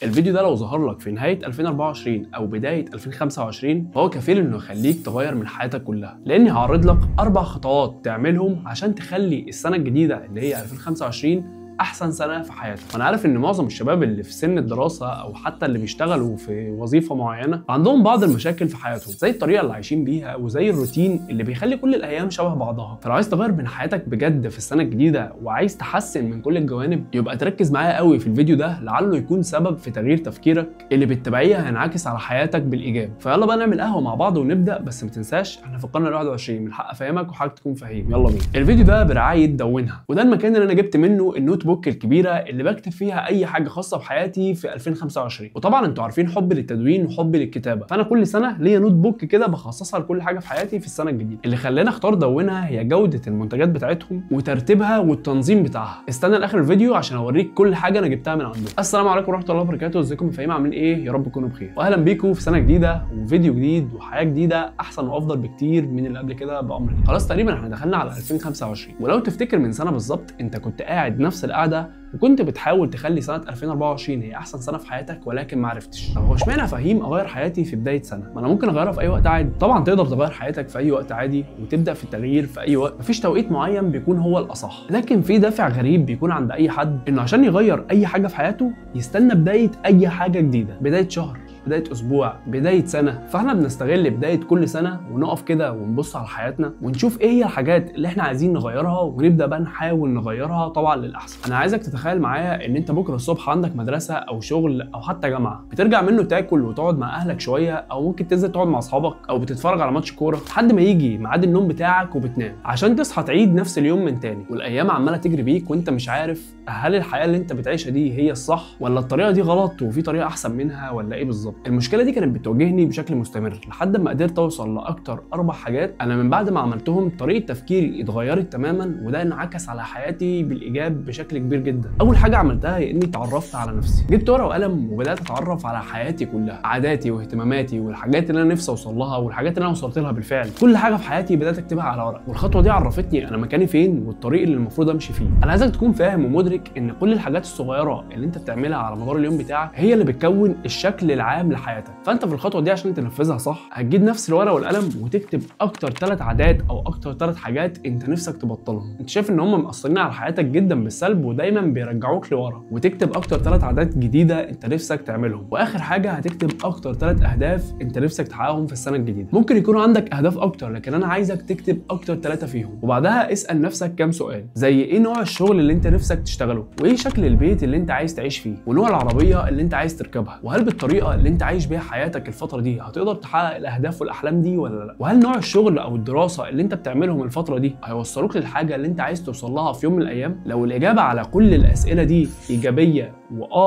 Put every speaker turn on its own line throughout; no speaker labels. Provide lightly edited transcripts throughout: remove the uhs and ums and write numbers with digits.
الفيديو ده لو ظهر لك في نهايه 2024 او بدايه 2025 فهو كفيل انه يخليك تغير من حياتك كلها، لاني هعرض لك 4 خطوات تعملهم عشان تخلي السنه الجديده اللي هي 2025 احسن سنه في حياتك. وانا عارف ان معظم الشباب اللي في سن الدراسه او حتى اللي بيشتغلوا في وظيفه معينه عندهم بعض المشاكل في حياتهم، زي الطريقه اللي عايشين بيها وزي الروتين اللي بيخلي كل الايام شبه بعضها. فلو عايز تغير من حياتك بجد في السنه الجديده وعايز تحسن من كل الجوانب، يبقى تركز معايا قوي في الفيديو ده، لعله يكون سبب في تغيير تفكيرك اللي بالتبعيه هينعكس على حياتك بالايجاب. فيلا بقى نعمل قهوه مع بعض ونبدا، بس ما تنساش احنا في القرن ال21 من حق افهمك وحقك تكون فهيم. يلا بينا. الفيديو ده برعايه دونها، وده المكان اللي انا جبت منه النوت بوك الكبيره اللي بكتب فيها اي حاجه خاصه بحياتي في 2025. وطبعا انتوا عارفين حبي للتدوين وحبي للكتابه، فانا كل سنه ليا نوت بوك كده بخصصها لكل حاجه في حياتي في السنه الجديده. اللي خلاني اختار دونها هي جوده المنتجات بتاعتهم وترتيبها والتنظيم بتاعها. استنى لاخر الفيديو عشان اوريك كل حاجه انا جبتها من عندهم. السلام عليكم ورحمه الله وبركاته، ازيكم يا فهيم، عاملين ايه؟ يا رب تكونوا بخير، واهلا بيكم في سنه جديده وفيديو جديد وحياه جديده احسن وافضل بكتير من اللي قبل كده بامر الله. خلاص تقريبا احنا دخلنا على 2025، ولو تفتكر من سنه بالظبط انت كنت قاعد نفس القعده وكنت بتحاول تخلي سنه 2024 هي احسن سنه في حياتك، ولكن ما عرفتش. طب هو اشمعنى فهيم اغير حياتي في بدايه سنه؟ ما انا ممكن اغيرها في اي وقت عادي. طبعا تقدر تغير حياتك في اي وقت عادي وتبدا في التغيير في اي وقت، مفيش توقيت معين بيكون هو الاصح، لكن في دافع غريب بيكون عند اي حد انه عشان يغير اي حاجه في حياته يستنى بدايه اي حاجه جديده، بدايه شهر، بدايه اسبوع، بدايه سنه. فاحنا بنستغل بدايه كل سنه ونقف كده ونبص على حياتنا ونشوف ايه هي الحاجات اللي احنا عايزين نغيرها ونبدا بقى نحاول نغيرها طبعا للاحسن. انا عايزك تتخيل معايا ان انت بكره الصبح عندك مدرسه او شغل او حتى جامعه، بترجع منه تاكل وتقعد مع اهلك شويه، او ممكن تنزل تقعد مع اصحابك او بتتفرج على ماتش كوره لحد ما يجي ميعاد النوم بتاعك وبتنام عشان تصحى تعيد نفس اليوم من تاني، والايام عماله تجري بيك وانت مش عارف هل الحياه اللي انت بتعيشها دي هي الصح ولا الطريقه دي غلط وفي طريقه احسن منها ولا ايه بالظبط. المشكله دي كانت بتواجهني بشكل مستمر لحد ما قدرت اوصل لاكتر 4 حاجات انا من بعد ما عملتهم طريقه تفكيري اتغيرت تماما، وده انعكس على حياتي بالايجاب بشكل كبير جدا. اول حاجه عملتها هي اني اتعرفت على نفسي، جبت ورقه وقلم وبدات اتعرف على حياتي كلها، عاداتي واهتماماتي والحاجات اللي انا نفسي اوصل لها والحاجات اللي انا وصلت لها بالفعل. كل حاجه في حياتي بدات اكتبها على ورق، والخطوه دي عرفتني انا مكاني فين والطريق اللي المفروض امشي فيه. انا عايزك تكون فاهم ومدرك ان كل الحاجات الصغيره اللي انت بتعملها على مدار اليوم بتاعك هي اللي بتكون الشكل العام لحياتك. فانت في الخطوه دي عشان تنفذها صح هتجيب نفس الورقه والقلم وتكتب اكتر 3 عادات او اكتر 3 حاجات انت نفسك تبطلهم، انت شايف ان هم مأثرين على حياتك جدا بالسلب ودايما بيرجعوك لورا، وتكتب اكتر 3 عادات جديده انت نفسك تعملهم. واخر حاجه هتكتب اكتر 3 اهداف انت نفسك تحققهم في السنه الجديده. ممكن يكون عندك اهداف اكتر لكن انا عايزك تكتب اكتر 3 فيهم، وبعدها اسال نفسك كام سؤال زي ايه نوع الشغل اللي انت نفسك تشتغله، وايه شكل البيت اللي انت عايز تعيش فيه، ونوع العربيه اللي انت عايز تركبها، وهل بالطريقه اللي انت عايش بيها حياتك الفتره دي هتقدر تحقق الاهداف والاحلام دي ولا لا، وهل نوع الشغل او الدراسه اللي انت بتعملهم الفتره دي هيوصلوك للحاجه اللي انت عايز توصل لها في يوم من الايام. لو الاجابه على كل الاسئله دي ايجابيه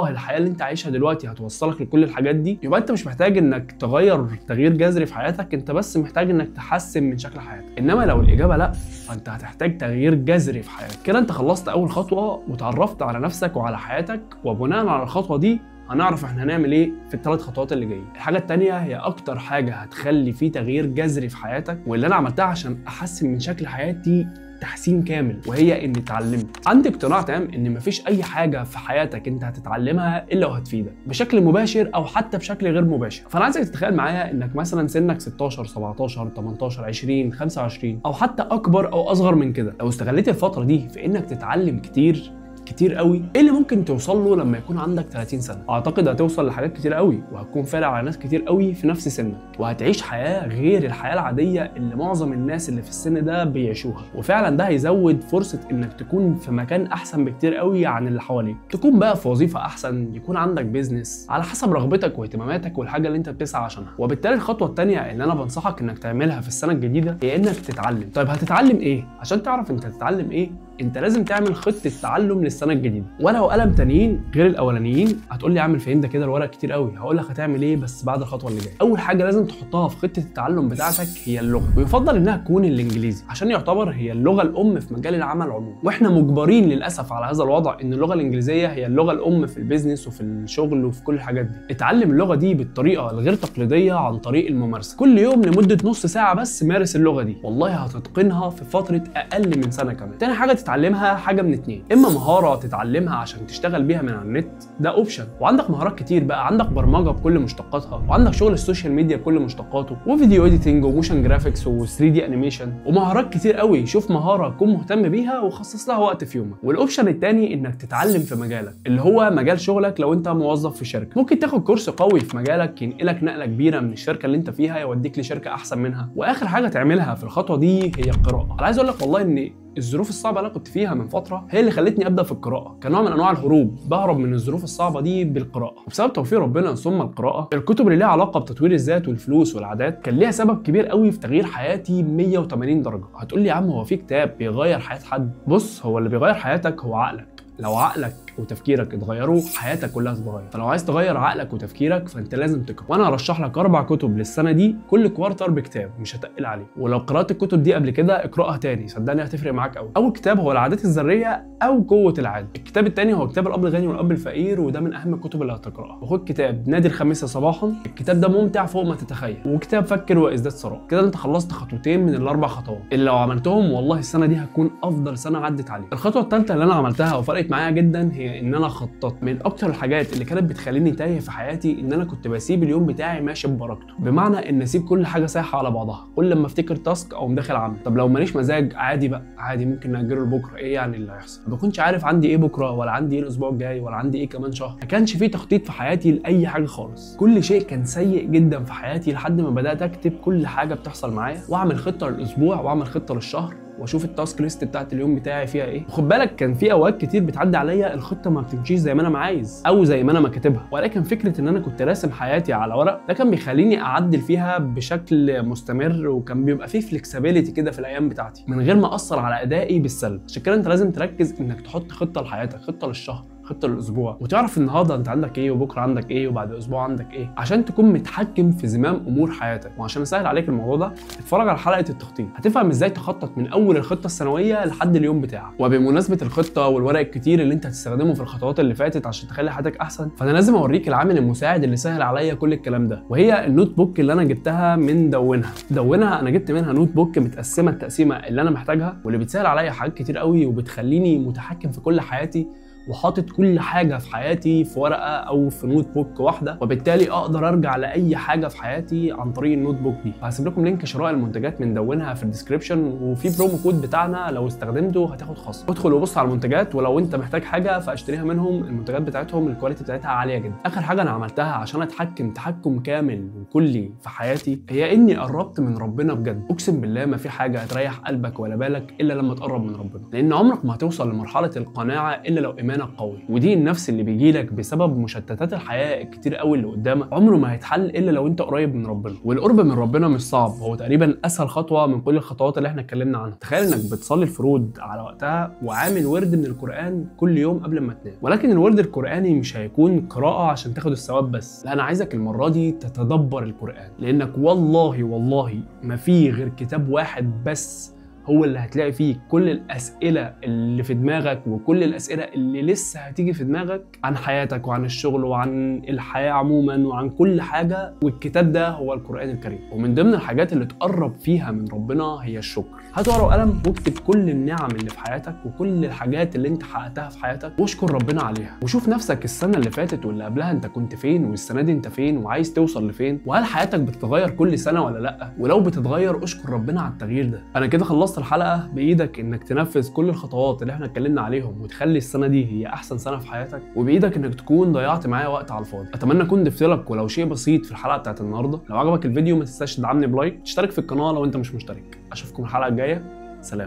الحياه اللي انت عايشها دلوقتي هتوصلك لكل الحاجات دي، يبقى انت مش محتاج انك تغير تغيير جذري في حياتك، انت بس محتاج انك تحسن من شكل حياتك. انما لو الاجابه لا فانت هتحتاج تغيير جذري في حياتك. كده انت خلصت اول خطوه وتعرفت على نفسك وعلى حياتك، وبناء على الخطوه دي هنعرف احنا هنعمل ايه في ال3 خطوات اللي جايين. الحاجه الثانيه هي اكتر حاجه هتخلي فيه تغيير جذري في حياتك واللي انا عملتها عشان احسن من شكل حياتي تحسين كامل، وهي اني اتعلمت. عندي اقتناع تام ان مفيش اي حاجه في حياتك انت هتتعلمها الا وهتفيدك بشكل مباشر او حتى بشكل غير مباشر. فانا عايزك تتخيل معايا انك مثلا سنك 16 17 18 20 25 او حتى اكبر او اصغر من كده، لو استغليت الفتره دي في انك تتعلم كتير قوي، ايه اللي ممكن توصل له لما يكون عندك 30 سنه؟ اعتقد هتوصل لحاجات كتير قوي وهتكون فارق على ناس كتير قوي في نفس سنك، وهتعيش حياه غير الحياه العاديه اللي معظم الناس اللي في السن ده بيعيشوها. وفعلا ده هيزود فرصه انك تكون في مكان احسن بكتير قوي عن اللي حواليك، تكون بقى في وظيفه احسن، يكون عندك بيزنس على حسب رغبتك واهتماماتك والحاجه اللي انت بتسعى عشانها. وبالتالي الخطوه الثانيه اللي انا بنصحك انك تعملها في السنه الجديده هي انك تتعلم. طيب هتتعلم ايه؟ عشان تعرف انت هتتعلم ايه انت لازم تعمل خطه تعلم للسنه الجديده، ورقه وقلم تانيين غير الاولانيين. هتقول لي اعمل فين ده كده الورق كتير قوي، هقول لك هتعمل ايه بس بعد الخطوه اللي جايه. اول حاجه لازم تحطها في خطه التعلم بتاعتك هي اللغه، ويفضل انها تكون الانجليزي عشان يعتبر هي اللغه الام في مجال العمل عموما، واحنا مجبرين للاسف على هذا الوضع ان اللغه الانجليزيه هي اللغه الام في البيزنس وفي الشغل وفي كل الحاجات دي. اتعلم اللغه دي بالطريقه الغير تقليديه عن طريق الممارسه، كل يوم لمده نص ساعه بس مارس اللغه دي، والله هتتقنها في فتره اقل من سنه كمان. تاني حاجه تتعلمها حاجه من اتنين، اما مهاره تتعلمها عشان تشتغل بيها من على النت، ده اوبشن، وعندك مهارات كتير بقى، عندك برمجه بكل مشتقاتها، وعندك شغل السوشيال ميديا بكل مشتقاته، وفيديو اديتنج وموشن جرافيكس و3 دي انيميشن، ومهارات كتير قوي. شوف مهاره تكون مهتم بيها وخصص لها وقت في يومك. والاوبشن التاني انك تتعلم في مجالك اللي هو مجال شغلك. لو انت موظف في شركه ممكن تاخد كورس قوي في مجالك ينقلك نقله كبيره من الشركه اللي انت فيها يوديك لشركه احسن منها. واخر حاجه تعملها في الخطوه دي هي القراءه. انا عايز اقول لك والله ان الظروف الصعبه اللي انا كنت فيها من فتره هي اللي خلتني ابدا في القراءه، كنوع من انواع الهروب، بهرب من الظروف الصعبه دي بالقراءه. وبسبب توفيق ربنا ثم القراءه، الكتب اللي ليها علاقه بتطوير الذات والفلوس والعادات كان ليها سبب كبير قوي في تغيير حياتي 180 درجه. هتقول لي يا عم هو في كتاب بيغير حياه حد؟ بص، هو اللي بيغير حياتك هو عقلك. لو عقلك وتفكيرك اتغيروا حياتك كلها هتتغير. فلو عايز تغير عقلك وتفكيرك فانت لازم تقرا. وانا هرشح لك 4 كتب للسنه دي، كل كوارتر بكتاب، مش هتقل عليه. ولو قرات الكتب دي قبل كده اقراها تاني، صدقني هتفرق معاك قوي. اول كتاب هو العادات الذريه او قوه العاده. الكتاب الثاني هو كتاب الاب الغني والاب الفقير، وده من اهم الكتب اللي هتقراها. وخد كتاب نادي الخميس صباحا، الكتاب ده ممتع فوق ما تتخيل. وكتاب فكر وازداد ثراء. كده انت خلصت خطوتين من الاربع خطوات اللي لو عملتهم والله السنه دي هتكون افضل سنه عدت عليك. الخطوه الثالثه اللي انا عملتها وفرقت معايا جدا هي ان انا خططت. من اكتر الحاجات اللي كانت بتخليني تايه في حياتي ان انا كنت بسيب اليوم بتاعي ماشي ببركته، بمعنى ان اسيب كل حاجه سايحه على بعضها. كل لما افتكر تاسك او داخل عمل، طب لو ماليش مزاج عادي بقى، عادي ممكن ناجله لبكره، ايه يعني اللي هيحصل؟ ما بكونش عارف عندي ايه بكره، ولا عندي ايه الاسبوع الجاي، ولا عندي ايه كمان شهر. ما كانش في تخطيط في حياتي لاي حاجه خالص. كل شيء كان سيء جدا في حياتي لحد ما بدات اكتب كل حاجه بتحصل معايا، واعمل خطه للاسبوع، واعمل خطه للشهر، واشوف التاسك ليست بتاعت اليوم بتاعي فيها ايه. وخد بالك كان في اوقات كتير بتعدي عليا الخطه ما بتمشيش زي ما انا عايز او زي ما انا ما كاتبها، ولكن فكره ان انا كنت راسم حياتي على ورق ده كان بيخليني اعدل فيها بشكل مستمر، وكان بيبقى فيه فليكسبيليتي كده في الايام بتاعتي من غير ما اثر على ادائي بالسلب. عشان كده انت لازم تركز انك تحط خطه لحياتك، خطه للشهر، خطه للاسبوع، وتعرف النهارده انت عندك ايه، وبكره عندك ايه، وبعد اسبوع عندك ايه، عشان تكون متحكم في زمام امور حياتك. وعشان اسهل عليك الموضوع ده اتفرج على حلقه التخطيط، هتفهم ازاي تخطط من اول الخطه السنويه لحد اليوم بتاعك. وبمناسبه الخطه والورق الكتير اللي انت هتستخدمه في الخطوات اللي فاتت عشان تخلي حياتك احسن، فانا لازم اوريك العامل المساعد اللي سهل عليا كل الكلام ده، وهي النوت بوك اللي انا جبتها من دونها. انا جبت منها نوت بوك متقسمه التقسيمه اللي انا محتاجها، واللي بتسهل عليا حاجات كتير قوي، وبتخليني متحكم في كل حياتي، وحاطط كل حاجه في حياتي في ورقه او في نوت بوك واحده، وبالتالي اقدر ارجع لاي حاجه في حياتي عن طريق النوت بوك دي. هسيب لكم لينك شراء المنتجات من دونها في الديسكربشن، وفي برومو كود بتاعنا لو استخدمته هتاخد خصم. ادخل وبص على المنتجات، ولو انت محتاج حاجه فاشتريها منهم. المنتجات بتاعتهم الكواليتي بتاعتها عاليه جدا. اخر حاجه انا عملتها عشان اتحكم تحكم كامل وكلي في حياتي هي اني قربت من ربنا بجد. اقسم بالله ما في حاجه هتريح قلبك ولا بالك الا لما تقرب من ربنا، لان عمرك ما هتوصل لمرحله القناعه الا لو ايمانك قوي. ودي النفس اللي بيجيلك بسبب مشتتات الحياه الكتير قوي اللي قدامك عمره ما هيتحل الا لو انت قريب من ربنا. والقرب من ربنا مش صعب، هو تقريبا اسهل خطوه من كل الخطوات اللي احنا اتكلمنا عنها. تخيل انك بتصلي الفروض على وقتها وعامل ورد من القران كل يوم قبل ما تنام، ولكن الورد القراني مش هيكون قراءه عشان تاخد الثواب بس، لا انا عايزك المره دي تتدبر القران، لانك والله ما في غير كتاب واحد بس هو اللي هتلاقي فيه كل الأسئلة اللي في دماغك، وكل الأسئلة اللي لسه هتيجي في دماغك عن حياتك وعن الشغل وعن الحياة عموما وعن كل حاجة. والكتاب ده هو القرآن الكريم. ومن ضمن الحاجات اللي تقرب فيها من ربنا هي الشكر. هات ورقة وقلم واكتب كل النعم اللي في حياتك وكل الحاجات اللي انت حققتها في حياتك، واشكر ربنا عليها. وشوف نفسك السنة اللي فاتت واللي قبلها انت كنت فين، والسنة دي انت فين وعايز توصل لفين، وهل حياتك بتتغير كل سنة ولا لأ؟ ولو بتتغير اشكر ربنا على التغيير ده. انا كده خلصت الحلقة. بايدك انك تنفذ كل الخطوات اللي احنا اتكلمنا عليهم وتخلي السنة دي هي احسن سنة في حياتك، وبايدك انك تكون ضيعت معايا وقت على الفاضي. اتمنى اكون ضفت لك ولو شيء بسيط في الحلقة بتاعت النهاردة. لو عجبك الفيديو ما تنساش تدعمني بلايك، تشترك في القناة لو انت مش مشترك. اشوفكم الحلقة الجاية. سلام.